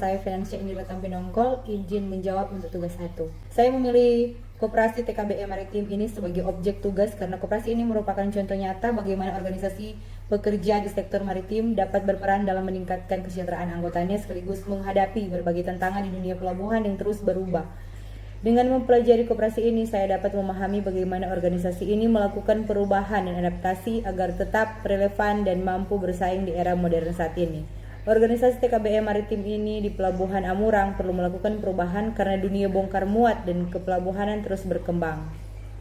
saya Finansia Indira Tampinongkol, izin menjawab untuk tugas 1. Saya memilih Koperasi TKBM Maritim ini sebagai objek tugas karena koperasi ini merupakan contoh nyata bagaimana organisasi pekerja di sektor maritim dapat berperan dalam meningkatkan kesejahteraan anggotanya sekaligus menghadapi berbagai tantangan di dunia pelabuhan yang terus berubah. Dengan mempelajari koperasi ini, saya dapat memahami bagaimana organisasi ini melakukan perubahan dan adaptasi agar tetap relevan dan mampu bersaing di era modern saat ini. Organisasi TKBM Maritim ini di Pelabuhan Amurang perlu melakukan perubahan karena dunia bongkar muat dan kepelabuhanan terus berkembang.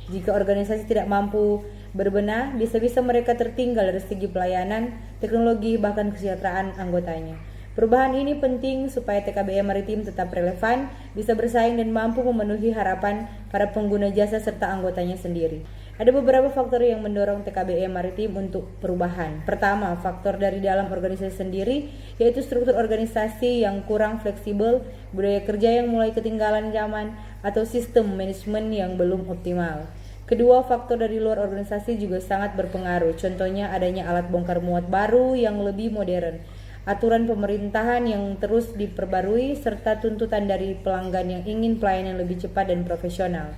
Jika organisasi tidak mampu berbenah, bisa-bisa mereka tertinggal dari segi pelayanan, teknologi, bahkan kesejahteraan anggotanya. Perubahan ini penting supaya TKBM Maritim tetap relevan, bisa bersaing dan mampu memenuhi harapan para pengguna jasa serta anggotanya sendiri. Ada beberapa faktor yang mendorong TKBM Maritim untuk perubahan. Pertama, faktor dari dalam organisasi sendiri, yaitu struktur organisasi yang kurang fleksibel, budaya kerja yang mulai ketinggalan zaman, atau sistem manajemen yang belum optimal. Kedua, faktor dari luar organisasi juga sangat berpengaruh. Contohnya adanya alat bongkar muat baru yang lebih modern, aturan pemerintahan yang terus diperbarui, serta tuntutan dari pelanggan yang ingin pelayanan lebih cepat dan profesional.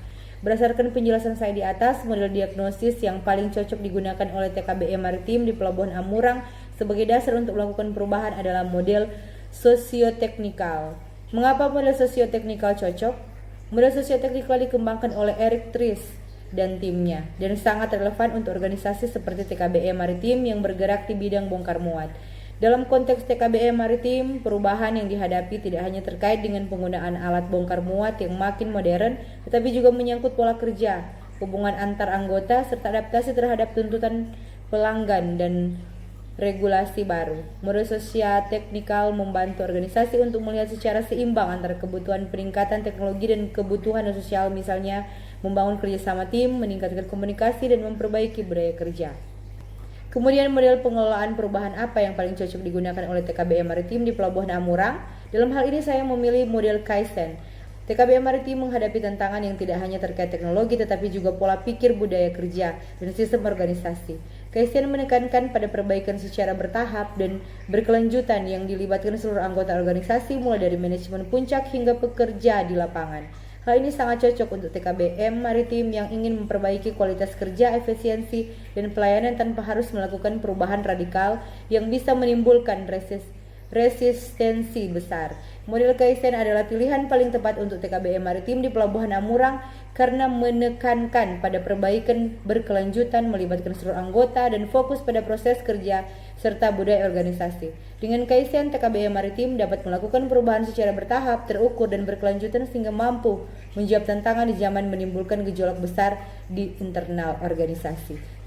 Berdasarkan penjelasan saya di atas, model diagnosis yang paling cocok digunakan oleh TKBM Maritim di Pelabuhan Amurang sebagai dasar untuk melakukan perubahan adalah model sosioteknikal. Mengapa model sosioteknikal cocok? Model sosioteknikal dikembangkan oleh Eric Tries dan timnya dan sangat relevan untuk organisasi seperti TKBM Maritim yang bergerak di bidang bongkar muat. Dalam konteks TKBM Maritim, perubahan yang dihadapi tidak hanya terkait dengan penggunaan alat bongkar muat yang makin modern, tetapi juga menyangkut pola kerja, hubungan antar anggota, serta adaptasi terhadap tuntutan pelanggan dan regulasi baru. Model sosioteknikal membantu organisasi untuk melihat secara seimbang antara kebutuhan peningkatan teknologi dan kebutuhan sosial, misalnya membangun kerjasama tim, meningkatkan komunikasi, dan memperbaiki budaya kerja. Kemudian model pengelolaan perubahan apa yang paling cocok digunakan oleh TKBM Maritim di Pelabuhan Amurang? Dalam hal ini saya memilih model Kaizen. TKBM Maritim menghadapi tantangan yang tidak hanya terkait teknologi tetapi juga pola pikir, budaya kerja, dan sistem organisasi. Kaizen menekankan pada perbaikan secara bertahap dan berkelanjutan yang dilibatkan seluruh anggota organisasi mulai dari manajemen puncak hingga pekerja di lapangan. Hal ini sangat cocok untuk TKBM Maritim yang ingin memperbaiki kualitas kerja, efisiensi, dan pelayanan tanpa harus melakukan perubahan radikal yang bisa menimbulkan resistensi besar. Model Kaizen adalah pilihan paling tepat untuk TKBM Maritim di Pelabuhan Amurang karena menekankan pada perbaikan berkelanjutan, melibatkan seluruh anggota, dan fokus pada proses kerja serta budaya organisasi. Dengan Kaizen, TKBM Maritim dapat melakukan perubahan secara bertahap, terukur, dan berkelanjutan sehingga mampu menjawab tantangan di zaman menimbulkan gejolak besar di internal organisasi.